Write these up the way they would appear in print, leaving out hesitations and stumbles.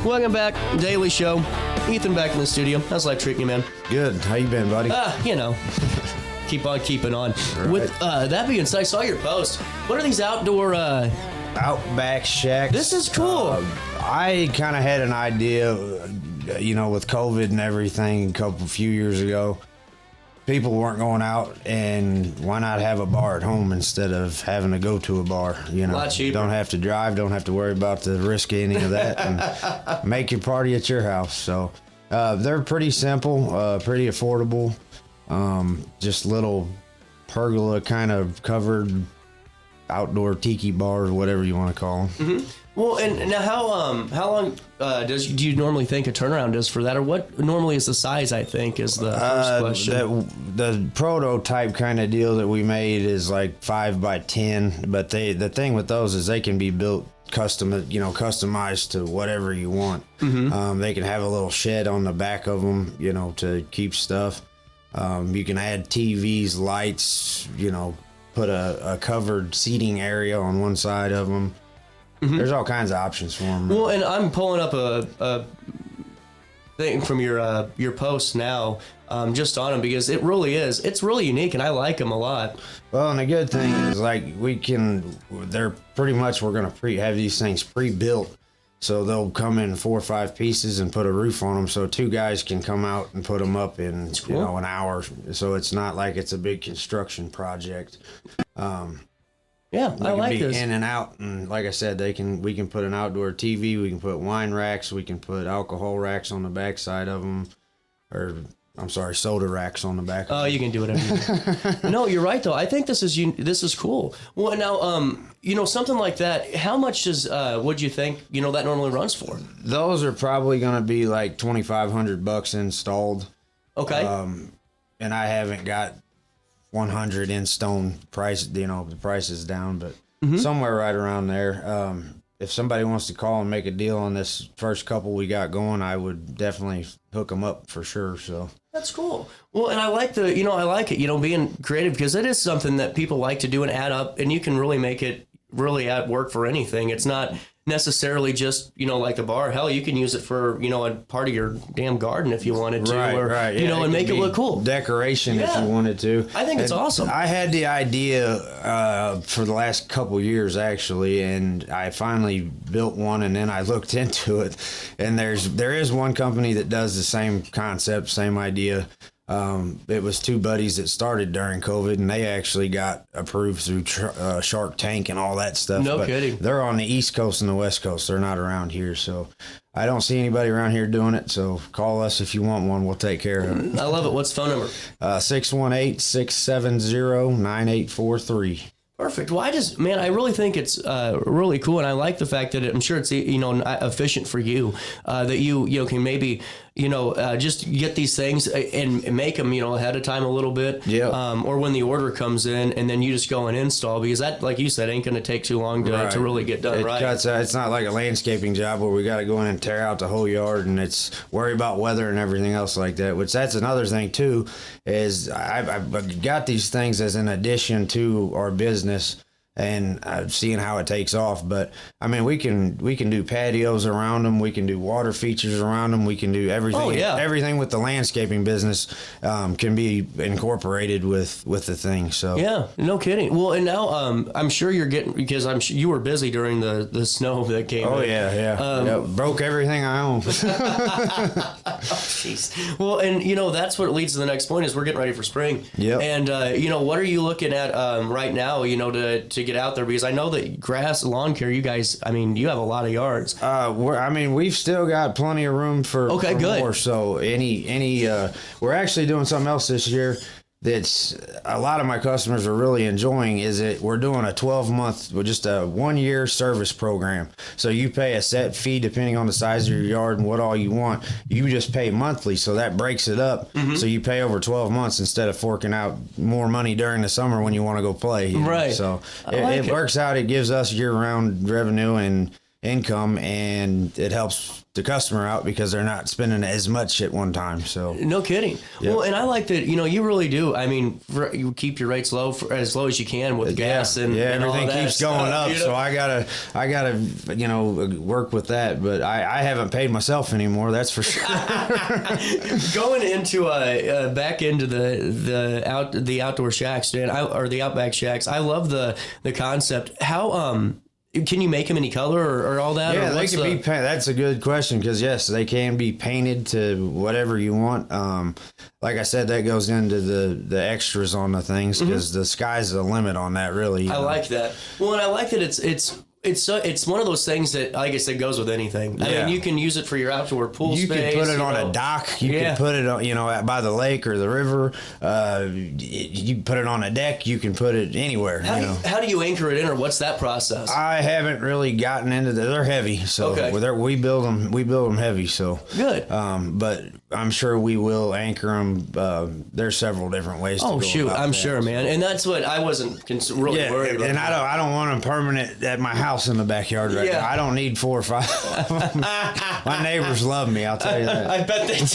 Welcome back, Daily Show. Ethan back in the studio. How's life treating you, man? Good. How you been, buddy? Keep on keeping on. Right. With that being said, I saw your post. What are these outdoor... Outback shacks. This is cool. I kind of had an idea, with COVID and everything a few years ago. People weren't going out, and why not have a bar at home instead of having to go to a bar? A lot cheaper. Don't have to drive, don't have to worry about the risk of any of that, and make your party at your house. So they're pretty simple, pretty affordable, just little pergola kind of covered outdoor tiki bars, whatever you want to call them. Mm-hmm. Well, and now how long do you normally think a turnaround is for that, or what normally is the size? I think is the first question. The prototype kind of deal that we made is like 5 by 10, but the thing with those is they can be built customized to whatever you want. Mm-hmm. They can have a little shed on the back of them, to keep stuff. You can add TVs, lights, put a covered seating area on one side of them. Mm-hmm. There's all kinds of options for them. Well, and I'm pulling up a thing from your post now, just on them, because it's really unique, and I like them a lot. Well, and the good thing is, we're going to have these things pre-built, so they'll come in 4 or 5 pieces and put a roof on them, so 2 guys can come out and put them up in an hour. So it's not like it's a big construction project. Yeah, I like this. In and out, and like I said, we can put an outdoor TV, we can put wine racks, we can put alcohol racks on the back side of them, soda racks on the back. Oh, you can do whatever you want. No, you're right though. I think this is cool. Well, now, something like that. How much would you think that normally runs for? Those are probably going to be like $2,500 installed. Okay. And I haven't got 100 in stone price, the price is down, but somewhere right around there. If somebody wants to call and make a deal on this first couple we got going, I would definitely hook them up for sure. So that's cool. Well, and I like being creative, because it is something that people like to do and add up, and you can really make it really at work for anything. It's not necessarily just, like a bar. Hell, you can use it for, a part of your damn garden if you wanted to. Right. Yeah, and make it look cool. Decoration if you wanted to. I think it's awesome. I had the idea for the last couple years, actually, and I finally built one, and then I looked into it. And there is one company that does the same concept, same idea. It was 2 buddies that started during COVID, and they actually got approved through Shark Tank and all that stuff. No kidding. They're on the East Coast and the West Coast. They're not around here, so I don't see anybody around here doing it. So call us if you want one. We'll take care of it. I love it. What's the phone number? 618-670-9843. Perfect. Well, I really think it's really cool, and I like the fact that I'm sure it's efficient for you, that you can maybe just get these things and make them ahead of time a little bit, or when the order comes in, and then you just go and install, because that, like you said, ain't going to take too long to really get done right. It's not like a landscaping job where we got to go in and tear out the whole yard, and it's worry about weather and everything else like that. Which that's another thing too, is I've got these things as an addition to our business. And seeing how it takes off. But I mean, we can do patios around them. We can do water features around them. We can do everything. Oh, yeah. Everything with the landscaping business can be incorporated with the thing. So yeah, no kidding. Well, and now I'm sure you're getting, because I'm sure you were busy during the snow that came. Oh in. Yeah. Broke everything I own. Jeez. Well, and that's what leads to the next point, is we're getting ready for spring. Yeah. And what are you looking at right now? To get out there, because I know that grass, lawn care, you guys, you have a lot of yards. We've still got plenty of room for good. more. So we're actually doing something else this year that's a lot of my customers are really enjoying. Is it we're doing a 12-month, just a 1-year service program. So you pay a set fee depending on the size of your yard and what all you want. You just pay monthly, so that breaks it up. Mm-hmm. So you pay over 12 months instead of forking out more money during the summer when you want to go play. Right. So it works out. It gives us year-round revenue, and income, and it helps the customer out because they're not spending as much at one time. So no kidding. Yep. Well, and I like that, you really do. I mean, you keep your rates low as low as you can with gas and everything all keeps going up. So I gotta work with that. But I haven't paid myself anymore. That's for sure. Going into back into the outdoor shacks, Dan, or the Outback shacks. I love the concept. How can you make them any color or all that? Yeah, they can be. That's a good question because yes, they can be painted to whatever you want. Like I said, that goes into the extras on the things because the sky's the limit on that. Really, I like that. Well, and I like that it's one of those things that, like I said, goes with anything. I mean, you can use it for your outdoor pool space. You can put it on a dock. You can put it on, by the lake or the river. You can put it on a deck. You can put it anywhere. How do you anchor it in, or what's that process? I haven't really gotten into that. They're heavy, so we build them. We build them heavy, so good. But I'm sure we will anchor them. There's several different ways. Oh shoot, I'm sure, man. And that's what I wasn't really worried about. And I don't want them permanent at my house in the backyard now. I don't need 4 or 5 of them. My neighbors love me, I'll tell you that. I bet they do.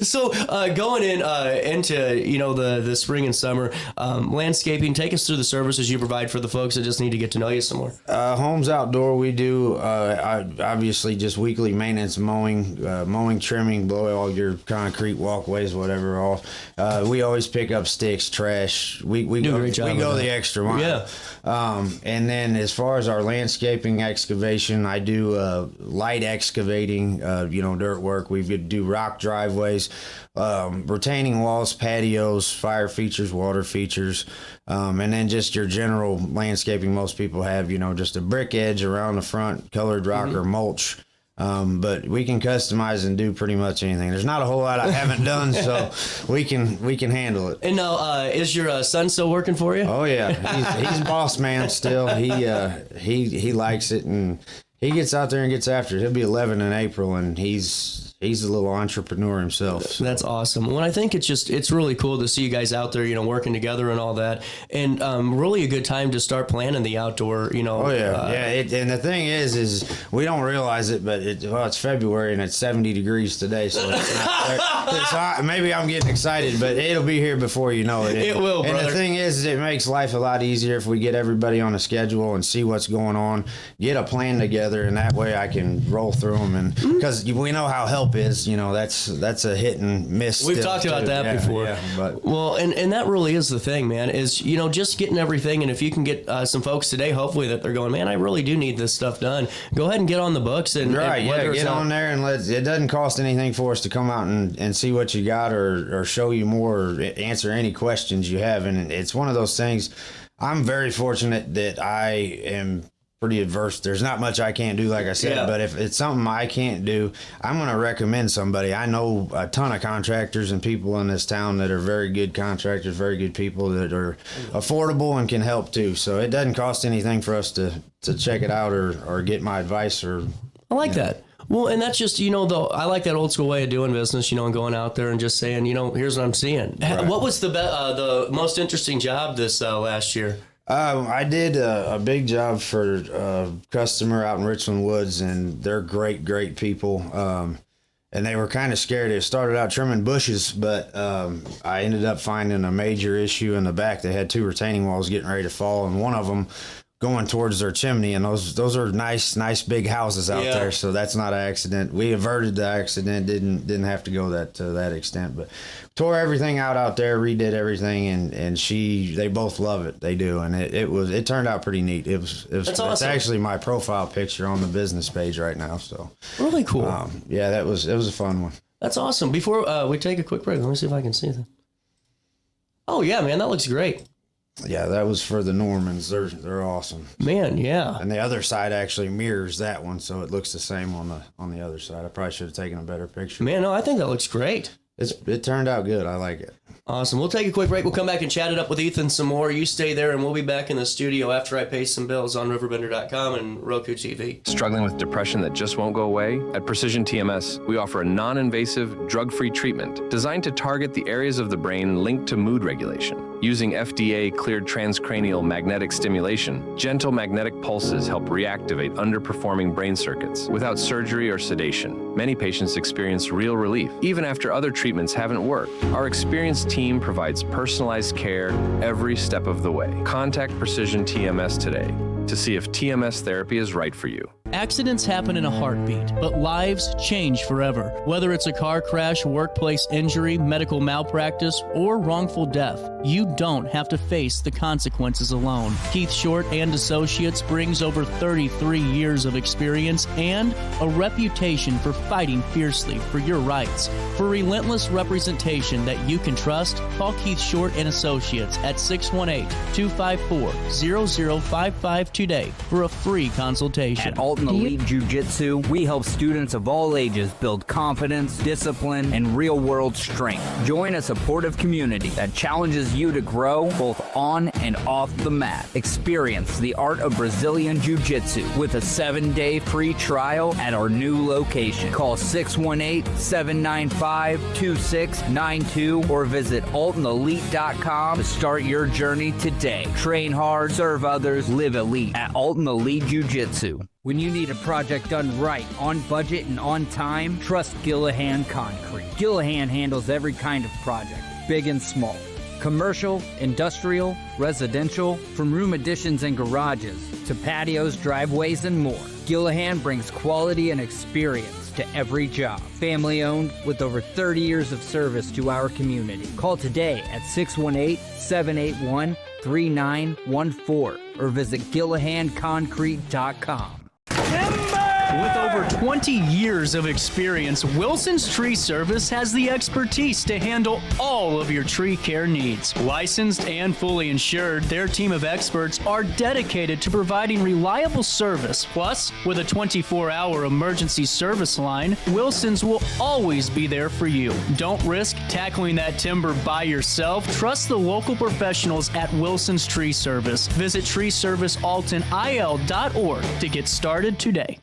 So going into the spring and summer, landscaping, take us through the services you provide for the folks that just need to get to know you some more. Holmes Outdoor, we do obviously just weekly maintenance, mowing, trimming, blow all your concrete walkways, whatever off. We always pick up sticks, trash. We do a great job. We go the extra mile. Yeah. And then as far as our landscaping excavation, I do light excavating, dirt work. We do rock driveways, retaining walls, patios, fire features, water features, and then just your general landscaping most people have, just a brick edge around the front, colored rock or mulch. But we can customize and do pretty much anything. There's not a whole lot I haven't done, so we can handle it. And now, is your son still working for you? Oh yeah, he's boss man still. He likes it, and he gets out there and gets after it. He'll be 11 in April, and he's a little entrepreneur himself. So. That's awesome. Well, I think it's really cool to see you guys out there, working together and all that, and really a good time to start planning the outdoor, Oh yeah, and the thing is we don't realize it, but it's February and it's 70 degrees today, so it's hot. Maybe I'm getting excited, but it'll be here before you know it. It will, brother. And the thing is, it makes life a lot easier if we get everybody on a schedule and see what's going on, get a plan together, and that way I can roll through them, and because we know how help is, that's a hit and miss. We've talked about that before. Well, and that really is the thing, man, is, just getting everything. And if you can get some folks today, hopefully that they're going, man, I really do need this stuff done. Go ahead and get on the books. And get on there, and it doesn't cost anything for us to come out and see what you got or show you more or answer any questions you have. And it's one of those things. I'm very fortunate that I am pretty adverse. There's not much I can't do, like I said, but if it's something I can't do, I'm going to recommend somebody. I know a ton of contractors and people in this town that are very good contractors, very good people that are affordable and can help too. So it doesn't cost anything for us to check it out or get my advice. Or I like that. Well, and that's just, I like that old school way of doing business, and going out there and just saying, here's what I'm seeing. Right. What was the most interesting job this last year? I did a big job for a customer out in Richland Woods, and they're great people. And they were kind of scared. They started out trimming bushes, but I ended up finding a major issue in the back. They had 2 retaining walls getting ready to fall, and one of them going towards their chimney, and those are nice big houses out there, so that's not an accident. We averted the accident, didn't have to go to that extent, but tore everything out there, redid everything, and they both love it. They do, and it turned out pretty neat. It was awesome. It's actually my profile picture on the business page right now, so really cool. It was a fun one. That's awesome. Before we take a quick break, let me see if I can see that. Oh yeah, man, that looks great. Yeah, that was for the Normans. They're awesome. Man, yeah. And the other side actually mirrors that one, so it looks the same on the other side. I probably should have taken a better picture. Man, no, I think that looks great. It turned out good. I like it. Awesome. We'll take a quick break. We'll come back and chat it up with Ethan some more. You stay there, and we'll be back in the studio after I pay some bills on RiverBender.com and Roku TV. Struggling with depression that just won't go away? At Precision TMS, we offer a non-invasive, drug-free treatment designed to target the areas of the brain linked to mood regulation. Using FDA-cleared transcranial magnetic stimulation, gentle magnetic pulses help reactivate underperforming brain circuits without surgery or sedation. Many patients experience real relief, even after other treatments haven't worked. Our experienced team provides personalized care every step of the way. Contact Precision TMS today to see if TMS therapy is right for you. Accidents happen in a heartbeat, but lives change forever. Whether it's a car crash, workplace injury, medical malpractice, or wrongful death, you don't have to face the consequences alone. Keith Short and Associates brings over 33 years of experience and a reputation for fighting fiercely for your rights. For relentless representation that you can trust, call Keith Short and Associates at 618-254-0055 today for a free consultation. At Alton Elite Jiu-Jitsu, we help students of all ages build confidence, discipline, and real-world strength. Join a supportive community that challenges you to grow both on and off the mat. Experience the art of Brazilian Jiu-Jitsu with a 7-day free trial at our new location. Call 618-795-2692 or visit altonelite.com to start your journey today. Train hard, serve others, live elite at Alton Elite Jiu-Jitsu. When you need a project done right, on budget, and on time, trust Gillahan Concrete. Gillahan handles every kind of project, big and small. Commercial, industrial, residential, from room additions and garages to patios, driveways, and more. Gillahan brings quality and experience to every job. Family owned with over 30 years of service to our community. Call today at 618-781-3914 or visit GillahanConcrete.com. With over 20 years of experience, Wilson's Tree Service has the expertise to handle all of your tree care needs. Licensed and fully insured, their team of experts are dedicated to providing reliable service. Plus, with a 24-hour emergency service line, Wilson's will always be there for you. Don't risk tackling that timber by yourself. Trust the local professionals at Wilson's Tree Service. Visit treeservicealtonil.org to get started today.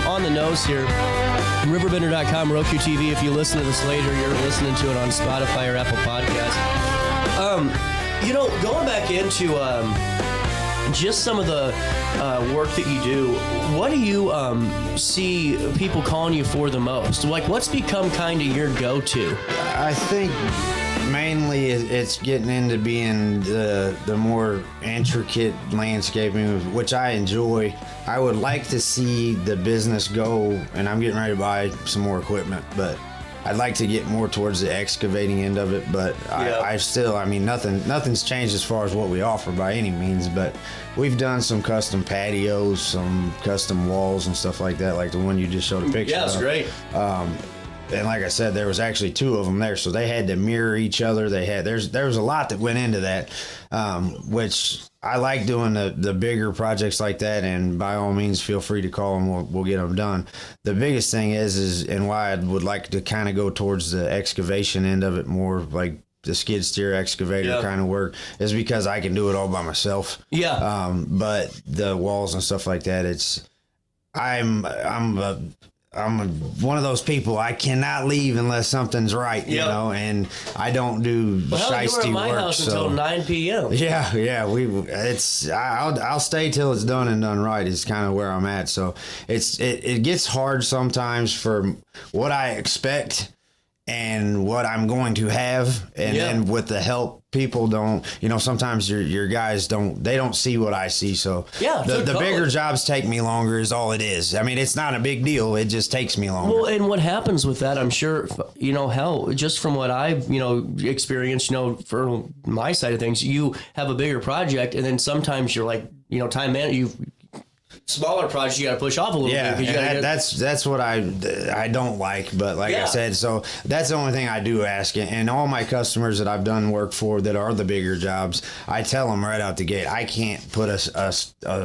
On the nose here. RiverBender.com, Roku TV. If you listen to this later, you're listening to it on Spotify or Apple Podcasts. Going back into just some of the work that you do, what do you see people calling you for the most? Like, what's become kind of your go-to? I think mainly it's getting into being the more intricate landscaping, which I enjoy. I would like to see the business go, and I'm getting ready to buy some more equipment, but I'd like to get more towards the excavating end of it. But I still, nothing's changed as far as what we offer by any means, but we've done some custom patios, some custom walls and stuff like that, like the one you just showed a picture of. Yeah, it's great. And like I said, there was actually 2 of them there, so they had to mirror each other. There was a lot that went into that, which I like doing the bigger projects like that. And by all means, feel free to call and we'll get them done. The biggest thing is and why I would like to kind of go towards the excavation end of it more, like the skid steer excavator kind of work, is because I can do it all by myself. Yeah. But the walls and stuff like that, I'm one of those people. I cannot leave unless something's right, you know, and I don't do shiesty work. You were at my house until 9 p.m. Yeah. I'll stay till it's done and done right. Is kind of where I'm at. So it gets hard sometimes for what I expect and what I'm going to have, and then with the help, people don't, sometimes your guys don't see what I see. So the bigger jobs take me longer is all it is. I mean, it's not a big deal. It just takes me longer. Well, and what happens with that, I'm sure, hell, just from what I've, experienced, for my side of things, you have a bigger project and then sometimes you're like, time man, smaller projects you got to push off a little bit. And that's what I don't like. But like I said, so that's the only thing I do ask. And all my customers that I've done work for that are the bigger jobs, I tell them right out the gate, I can't put a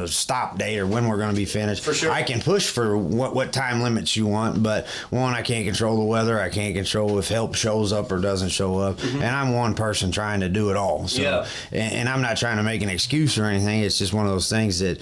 stop date or when we're going to be finished. For sure. I can push for what time limits you want, but one, I can't control the weather. I can't control if help shows up or doesn't show up. Mm-hmm. And I'm one person trying to do it all. So, and I'm not trying to make an excuse or anything. It's just one of those things that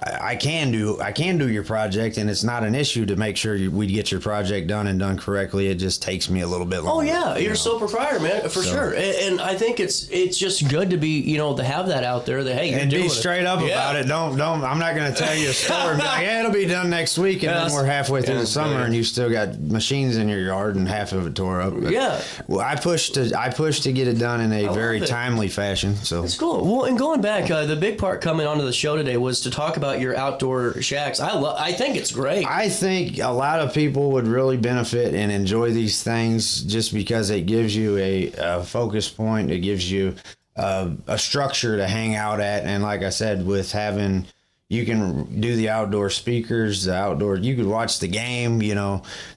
I can do your project, and it's not an issue to make sure we get your project done and done correctly. It just takes me a little bit longer. Oh yeah, you're sole proprietor, man, for sure. And I think it's just good to be, to have that out there. That hey, you're doing be straight up about it. Don't. I'm not going to tell you a story and be like, it'll be done next week, and then we're halfway through the summer, and you still got machines in your yard and half of it tore up. But, well, I pushed to get it done in a very timely fashion. So it's cool. Well, and going back, the big part coming onto the show today was to talk about your outdoor shacks. I think it's great. I think a lot of people would really benefit and enjoy these things just because it gives you a focus point. It gives you a structure to hang out at. And like I said, with having, you can do the outdoor speakers, you could watch the game,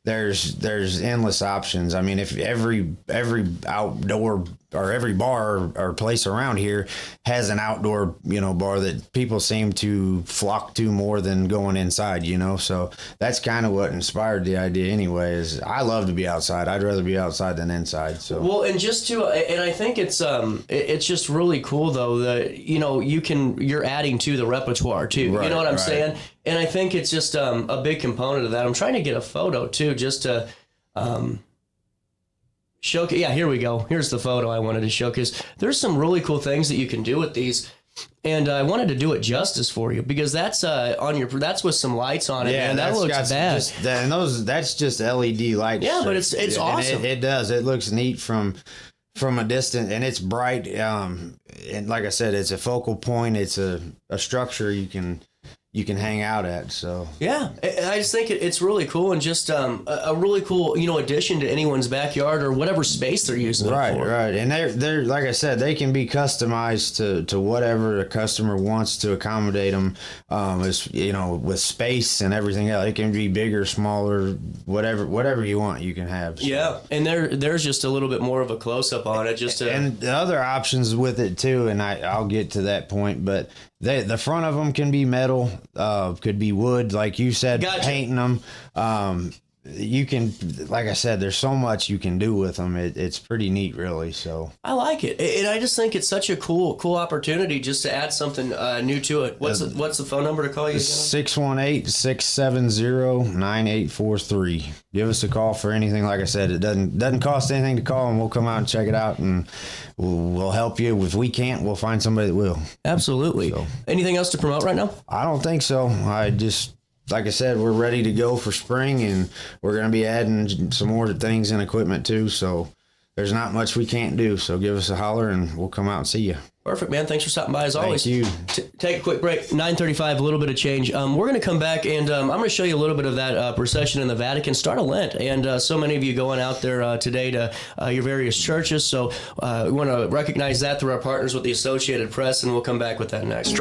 there's endless options. I mean, if every outdoor or every bar or place around here has an outdoor, bar that people seem to flock to more than going inside, so that's kind of what inspired the idea anyway. Is I love to be outside. I'd rather be outside than inside. So well, and and I think it's just really cool though that you're adding to the repertoire too. Right, you know what I'm saying? And I think it's just a big component of that. I'm trying to get a photo too, just to showcase. Yeah, here we go. Here's the photo I wanted to showcase. There's some really cool things that you can do with these, and I wanted to do it justice for you because that's that's with some lights on it. Yeah, and that looks bad. That's just LED lights. Yeah, but it's awesome. It does. It looks neat from a distance, and it's bright. And like I said, it's a focal point. It's a structure you can hang out at. So yeah, I just think it's really cool and just a really cool addition to anyone's backyard or whatever space they're using it for. Right. And they're like I said, they can be customized to whatever the customer wants to accommodate them. With space and everything else, it can be bigger, smaller, whatever you want, you can have. So. Yeah, and there's just a little bit more of a close up on it, and the other options with it too. And I'll get to that point, but. The front of them can be metal, could be wood, like you said, painting them. You can, like I said, there's so much you can do with them. It's pretty neat, really. So I like it, and I just think it's such a cool opportunity just to add something new to it. What's the phone number to call you again? 618-670-9843. Give us a call for anything. Like I said, it doesn't cost anything to call, and we'll come out and check it out, and we'll help you. If we can't, we'll find somebody that will. Absolutely. So, anything else to promote right now? I don't think so. Like I said, we're ready to go for spring, and we're going to be adding some more things and equipment too. So there's not much we can't do. So give us a holler, and we'll come out and see you. Perfect, man. Thanks for stopping by as always. Thank you. Take a quick break. 9:35, a little bit of change. We're going to come back, and I'm going to show you a little bit of that procession in the Vatican. Start a Lent, and so many of you going out there today to your various churches. So we want to recognize that through our partners with the Associated Press, and we'll come back with that next.